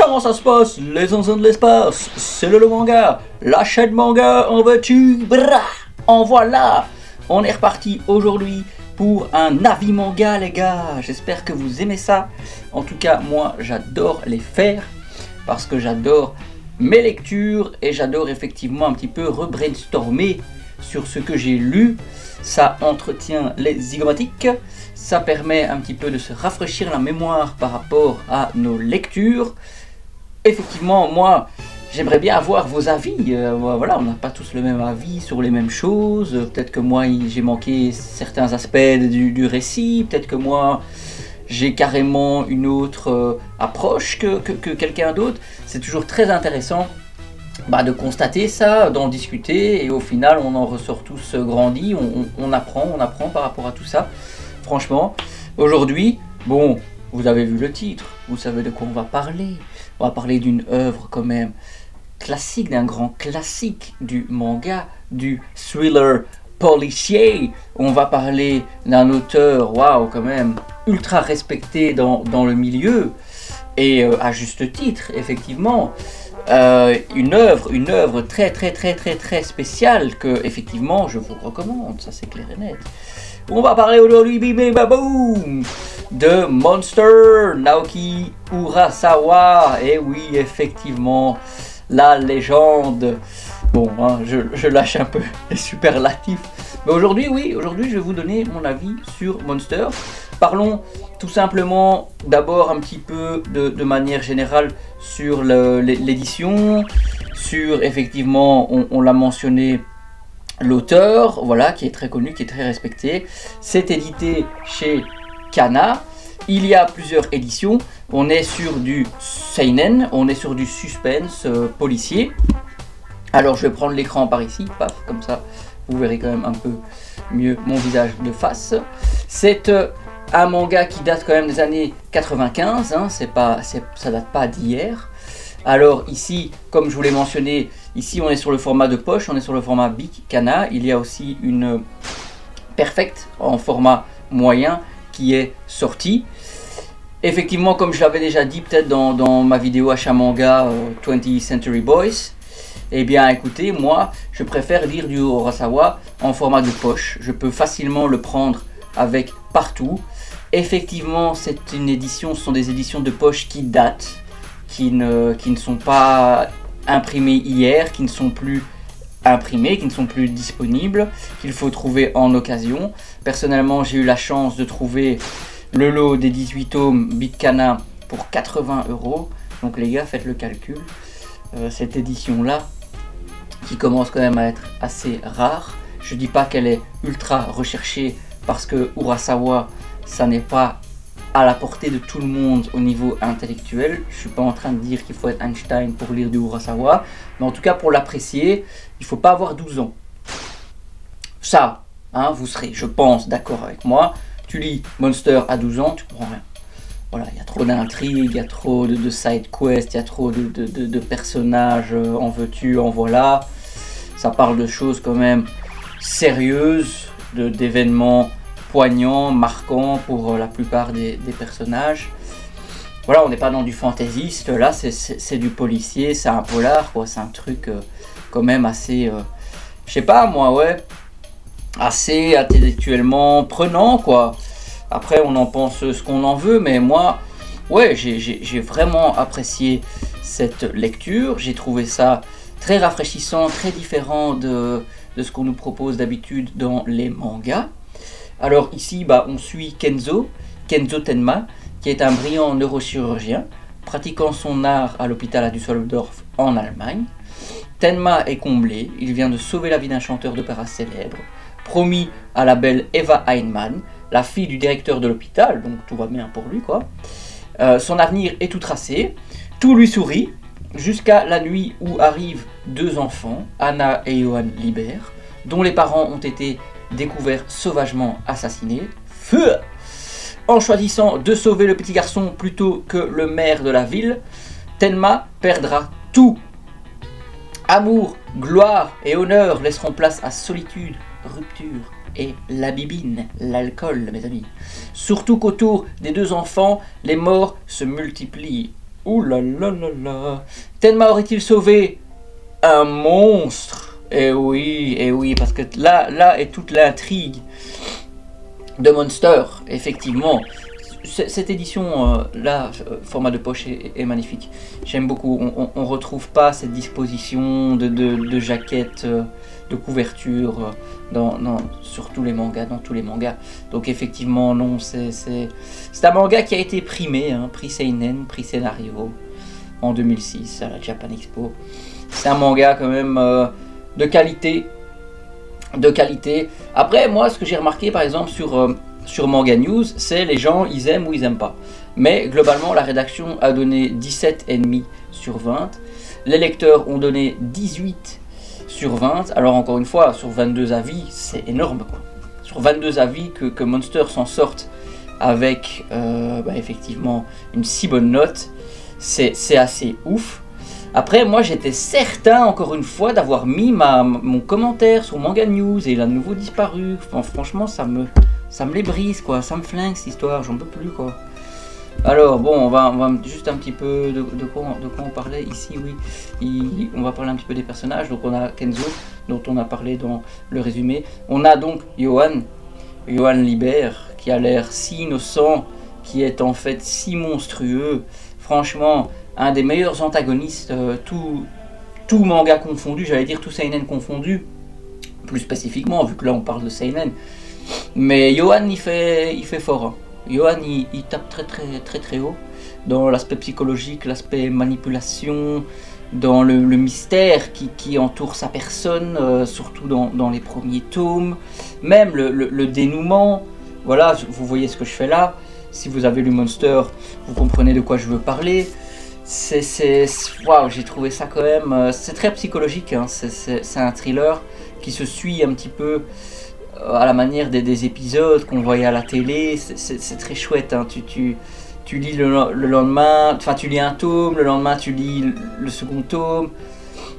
Comment ça se passe, les zinzins de l'espace? C'est le manga, la chaîne manga, en veux-tu? En voilà. On est reparti aujourd'hui pour un avis manga, les gars. J'espère que vous aimez ça. En tout cas, moi, j'adore les faire parce que j'adore mes lectures et j'adore effectivement un petit peu rebrainstormer sur ce que j'ai lu. Ça entretient les zygomatiques, ça permet un petit peu de se rafraîchir la mémoire par rapport à nos lectures. Effectivement, moi, j'aimerais bien avoir vos avis. Voilà, on n'a pas tous le même avis sur les mêmes choses. Peut-être que moi, j'ai manqué certains aspects du récit. Peut-être que moi, j'ai carrément une autre approche que quelqu'un d'autre. C'est toujours très intéressant de constater ça, d'en discuter. Et au final, on en ressort tous grandis. On apprend par rapport à tout ça. Franchement, aujourd'hui, bon, vous avez vu le titre. Vous savez de quoi on va parler. On va parler d'une œuvre quand même classique, d'un grand classique du manga, du thriller policier. On va parler d'un auteur, waouh, quand même ultra respecté dans le milieu et à juste titre, effectivement. Une œuvre très spéciale que effectivement je vous recommande, ça c'est clair et net. On va parler aujourd'hui de Monster, Naoki Urasawa. Et oui, effectivement, la légende. Bon, hein, je lâche un peu les superlatifs. Mais aujourd'hui, oui, aujourd'hui je vais vous donner mon avis sur Monster. Parlons tout simplement d'abord un petit peu de manière générale sur l'édition, sur effectivement, on l'a mentionné, l'auteur, voilà, qui est très connu, qui est très respecté. C'est édité chez Kana. Il y a plusieurs éditions. On est sur du seinen, on est sur du suspense policier. Alors je vais prendre l'écran par ici, paf, comme ça, vous verrez quand même un peu mieux mon visage de face. C'est un manga qui date quand même des années 95, hein, ça date pas d'hier. Alors ici, comme je vous l'ai mentionné, ici on est sur le format de poche, on est sur le format Big Kana. Il y a aussi une Perfect en format moyen qui est sortie. Effectivement, comme je l'avais déjà dit peut-être dans ma vidéo achat manga 20th Century Boys, eh bien écoutez, moi je préfère lire du Urasawa en format de poche. Je peux facilement le prendre avec partout. Effectivement, c'est une édition, ce sont des éditions de poche qui datent, qui ne sont pas imprimées hier, qui ne sont plus imprimées, qui ne sont plus disponibles, qu'il faut trouver en occasion. Personnellement, j'ai eu la chance de trouver le lot des 18 tomes Big Kana pour 80 €. Donc les gars, faites le calcul. Cette édition-là, qui commence quand même à être assez rare. Je dis pas qu'elle est ultra recherchée parce que Urasawa, ça n'est pas à la portée de tout le monde au niveau intellectuel. Je suis pas en train de dire qu'il faut être Einstein pour lire du Urasawa, mais en tout cas pour l'apprécier, il faut pas avoir 12 ans. Ça, hein, vous serez, je pense, d'accord avec moi. Tu lis Monster à 12 ans, tu comprends rien. Voilà, il y a trop d'intrigues, il y a trop de side quests, il y a trop de personnages, en veux-tu, en voilà. Ça parle de choses quand même sérieuses, d'événements poignants, marquants pour la plupart des personnages. Voilà, on n'est pas dans du fantaisiste, là c'est du policier, c'est un polar, quoi. C'est un truc quand même assez, je sais pas moi, ouais, assez intellectuellement prenant, quoi. Après on en pense ce qu'on en veut, mais moi, ouais, j'ai vraiment apprécié cette lecture. J'ai trouvé ça très rafraîchissant, très différent de ce qu'on nous propose d'habitude dans les mangas. Alors ici, on suit Kenzo Tenma, qui est un brillant neurochirurgien, pratiquant son art à l'hôpital à Düsseldorf en Allemagne. Tenma est comblé, il vient de sauver la vie d'un chanteur d'opéra célèbre, promis à la belle Eva Heinemann, la fille du directeur de l'hôpital, donc tout va bien pour lui, quoi. Son avenir est tout tracé, tout lui sourit, jusqu'à la nuit où arrivent deux enfants, Anna et Johann Liber, dont les parents ont été découverts sauvagement assassinés. Feu! En choisissant de sauver le petit garçon plutôt que le maire de la ville, Tenma perdra tout. Amour, gloire et honneur laisseront place à solitude, rupture et la bibine, l'alcool, mes amis. Surtout qu'autour des deux enfants, les morts se multiplient. Ouh là là là là. Tenma aurait-il sauvé un monstre? Eh oui, parce que là est toute l'intrigue de Monster, effectivement. Cette édition, là, format de poche est magnifique. J'aime beaucoup. On retrouve pas cette disposition de jaquette, de couverture sur tous les mangas, dans tous les mangas. Donc effectivement, non, c'est un manga qui a été primé, hein, prix Seinen, prix Scénario, en 2006 à la Japan Expo. C'est un manga quand même de qualité. Après, moi, ce que j'ai remarqué, par exemple, sur Manga News, c'est les gens, ils aiment ou ils aiment pas. Mais globalement, la rédaction a donné 17,5 sur 20. Les lecteurs ont donné 18 sur 20. Alors encore une fois, sur 22 avis, c'est énorme, quoi. Sur 22 avis, que Monster s'en sorte avec effectivement une si bonne note, c'est assez ouf. Après, moi j'étais certain, encore une fois, d'avoir mis mon commentaire sur Manga News et il a de nouveau disparu. Enfin, franchement, ça me les brise, quoi. Ça me flingue cette histoire, j'en peux plus, quoi. Alors, bon, on va juste un petit peu de quoi on parlait ici, oui. On va parler un petit peu des personnages. Donc, on a Kenzo, dont on a parlé dans le résumé. On a donc Johan Libert, qui a l'air si innocent, qui est en fait si monstrueux. Franchement, un des meilleurs antagonistes, tout manga confondu, j'allais dire tout seinen confondu, plus spécifiquement, vu que là on parle de seinen. Mais Johan il fait fort, hein. Johan il tape très haut dans l'aspect psychologique, l'aspect manipulation, dans le mystère qui entoure sa personne, surtout dans les premiers tomes, même le dénouement. Voilà, vous voyez ce que je fais là. Si vous avez lu Monster, vous comprenez de quoi je veux parler. Waouh, j'ai trouvé ça quand même, c'est très psychologique, hein. C'est un thriller qui se suit un petit peu à la manière des épisodes qu'on voyait à la télé. C'est très chouette, hein. Tu lis le lendemain, enfin tu lis un tome, le lendemain tu lis le second tome,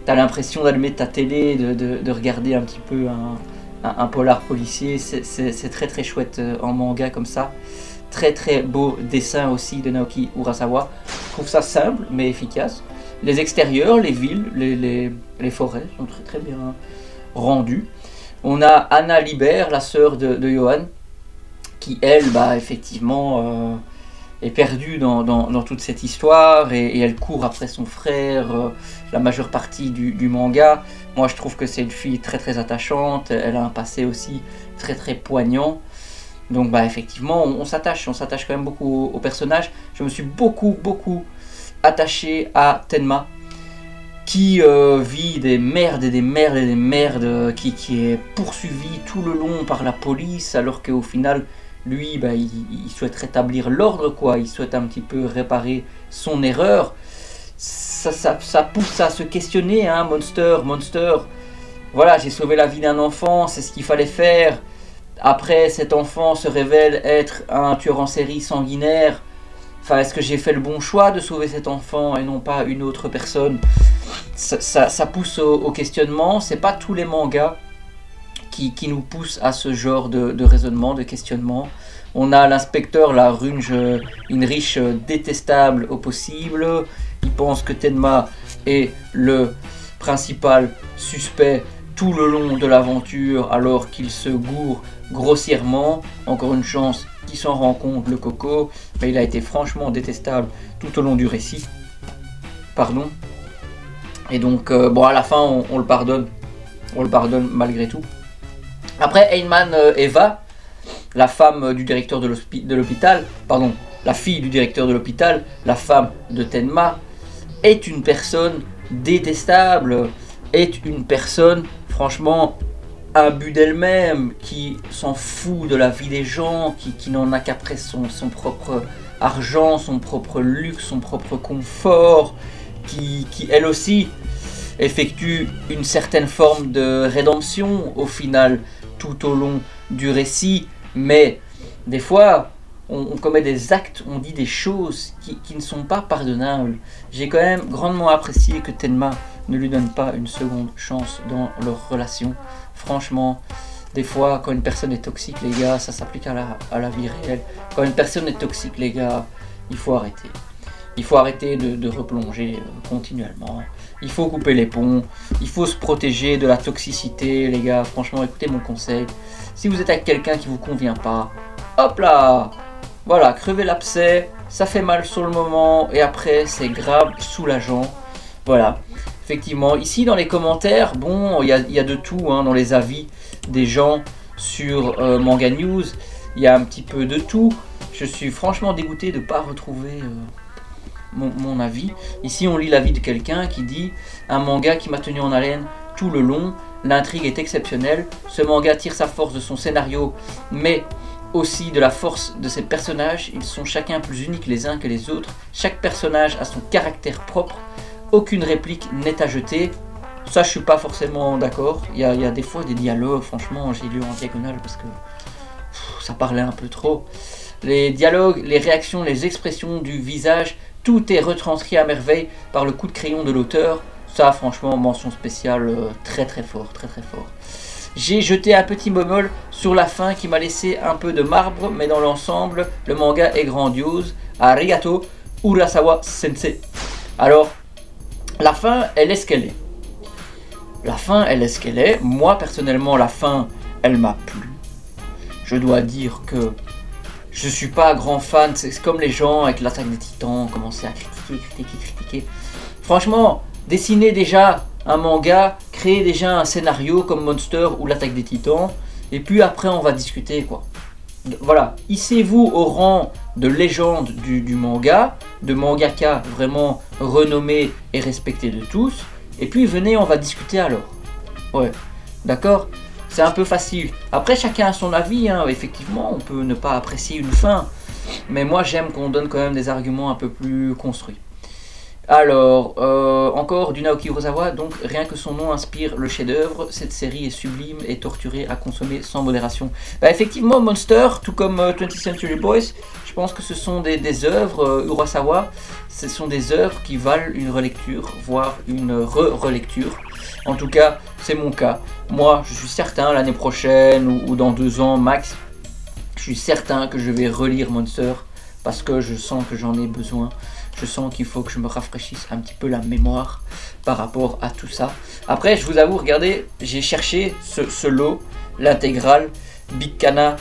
tu as l'impression d'allumer ta télé, de regarder un petit peu un polar policier. C'est très chouette en manga comme ça. Très beau dessin aussi de Naoki Urasawa. Je trouve ça simple mais efficace. Les extérieurs, les villes, les forêts sont très bien rendus. On a Anna Libert, la sœur de Johan, qui elle, effectivement, est perdue dans toute cette histoire et elle court après son frère la majeure partie du manga. Moi je trouve que c'est une fille très attachante, elle a un passé aussi très poignant. Donc effectivement on s'attache quand même beaucoup au personnage. Je me suis beaucoup attaché à Tenma, qui vit des merdes et des merdes, qui est poursuivi tout le long par la police, alors qu'au final lui il souhaite rétablir l'ordre, quoi. Il souhaite un petit peu réparer son erreur. Ça pousse à se questionner, hein. Monster, voilà, j'ai sauvé la vie d'un enfant, c'est ce qu'il fallait faire. Après, cet enfant se révèle être un tueur en série sanguinaire. Enfin, est-ce que j'ai fait le bon choix de sauver cet enfant et non pas une autre personne? Ça pousse au questionnement. C'est pas tous les mangas qui nous poussent à ce genre de raisonnement, de questionnement. On a l'inspecteur, la Runge Inrich, détestable au possible. Il pense que Tenma est le principal suspect tout le long de l'aventure, alors qu'il se gourre grossièrement. Encore une chance qu'il s'en rend compte, le coco, mais il a été franchement détestable tout au long du récit. Pardon. Et donc à la fin on le pardonne malgré tout. Après, Einman Eva, la femme du directeur de l'hôpital, pardon, la fille du directeur de l'hôpital, la femme de Tenma, est une personne détestable, est une personne franchement imbue d'elle-même, qui s'en fout de la vie des gens, qui n'en a qu'après son propre argent, son propre luxe, son propre confort, qui elle aussi effectue une certaine forme de rédemption au final tout au long du récit, mais des fois on commet des actes, on dit des choses qui ne sont pas pardonnables. J'ai quand même grandement apprécié que Tenma ne lui donne pas une seconde chance dans leur relation. Franchement, des fois quand une personne est toxique, les gars, ça s'applique à la vie réelle. Quand une personne est toxique, les gars, il faut arrêter. Il faut arrêter de replonger continuellement. Il faut couper les ponts. Il faut se protéger de la toxicité, les gars. Franchement, écoutez mon conseil. Si vous êtes avec quelqu'un qui vous convient pas, hop là, voilà, crevez l'abcès. Ça fait mal sur le moment et après c'est grave soulageant. Voilà. Effectivement, ici dans les commentaires, bon, il y a de tout hein, dans les avis des gens sur Manga News. Il y a un petit peu de tout. Je suis franchement dégoûté de ne pas retrouver mon avis. Ici, on lit l'avis de quelqu'un qui dit « Un manga qui m'a tenu en haleine tout le long. L'intrigue est exceptionnelle. Ce manga tire sa force de son scénario, mais aussi de la force de ses personnages. Ils sont chacun plus uniques les uns que les autres. Chaque personnage a son caractère propre. Aucune réplique n'est à jeter. » Ça, je suis pas forcément d'accord. Il y a des fois des dialogues, franchement, j'ai lu en diagonale parce que ça parlait un peu trop. Les dialogues, les réactions, les expressions du visage, tout est retranscrit à merveille par le coup de crayon de l'auteur. Ça, franchement, mention spéciale, très très fort, très très fort. J'ai jeté un petit bémol sur la fin qui m'a laissé un peu de marbre, mais dans l'ensemble, le manga est grandiose. Arigato, Urasawa Sensei. Alors, la fin, elle est ce qu'elle est. La fin, elle est ce qu'elle est. Moi, personnellement, la fin, elle m'a plu. Je dois dire que je suis pas grand fan. C'est comme les gens avec l'attaque des titans, commencer à critiquer. Franchement, dessiner déjà un manga, créer déjà un scénario comme Monster ou l'attaque des titans, et puis après on va discuter quoi. Voilà, hissez-vous au rang de légende du manga, de mangaka vraiment renommé et respecté de tous, et puis venez, on va discuter alors. Ouais, d'accord? C'est un peu facile. Après, chacun a son avis, hein. Effectivement, on peut ne pas apprécier une fin, mais moi j'aime qu'on donne quand même des arguments un peu plus construits. Alors, encore du Naoki Urasawa, donc rien que son nom inspire le chef-d'œuvre. Cette série est sublime et torturée à consommer sans modération. Bah, effectivement, Monster, tout comme 20th Century Boys, je pense que ce sont des œuvres, Urasawa, ce sont des œuvres qui valent une relecture, voire une re-relecture. En tout cas, c'est mon cas. Moi, je suis certain, l'année prochaine ou dans 2 ans max, je suis certain que je vais relire Monster parce que je sens que j'en ai besoin. Je sens qu'il faut que je me rafraîchisse un petit peu la mémoire par rapport à tout ça. Après, je vous avoue, regardez, j'ai cherché ce lot, l'intégrale Big Kana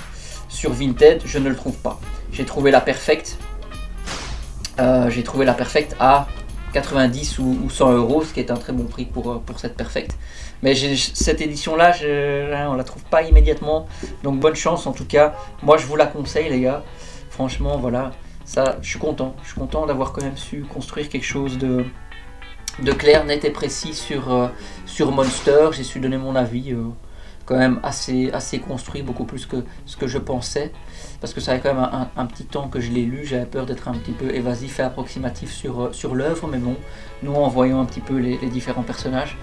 sur Vinted, je ne le trouve pas. J'ai trouvé la Perfect. J'ai trouvé la Perfect à 90 ou 100 euros, ce qui est un très bon prix pour cette Perfect. Mais cette édition-là, on la trouve pas immédiatement. Donc bonne chance en tout cas. Moi, je vous la conseille, les gars. Franchement, voilà. Ça, je suis content d'avoir quand même su construire quelque chose de clair, net et précis sur Monster. J'ai su donner mon avis quand même assez construit, beaucoup plus que ce que je pensais. Parce que ça fait quand même un petit temps que je l'ai lu, j'avais peur d'être un petit peu évasif et approximatif sur l'œuvre. Mais bon, nous en voyant un petit peu les différents personnages,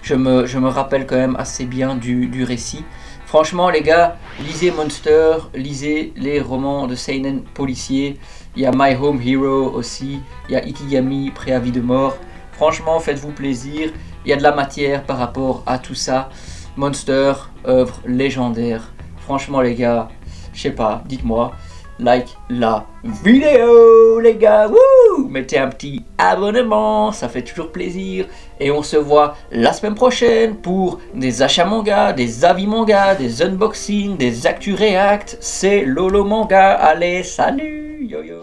je me rappelle quand même assez bien du récit. Franchement les gars, lisez Monster, lisez les romans de seinen policiers. Il y a My Home Hero aussi, il y a Ikigami, Préavis de mort. Franchement, faites-vous plaisir, il y a de la matière par rapport à tout ça. Monster, œuvre légendaire. Franchement les gars, je sais pas, dites-moi, like la vidéo les gars, wouh, mettez un petit abonnement, ça fait toujours plaisir. Et on se voit la semaine prochaine pour des achats manga, des avis manga, des unboxings, des actus react. C'est Lolo Manga, allez, salut, yo yo.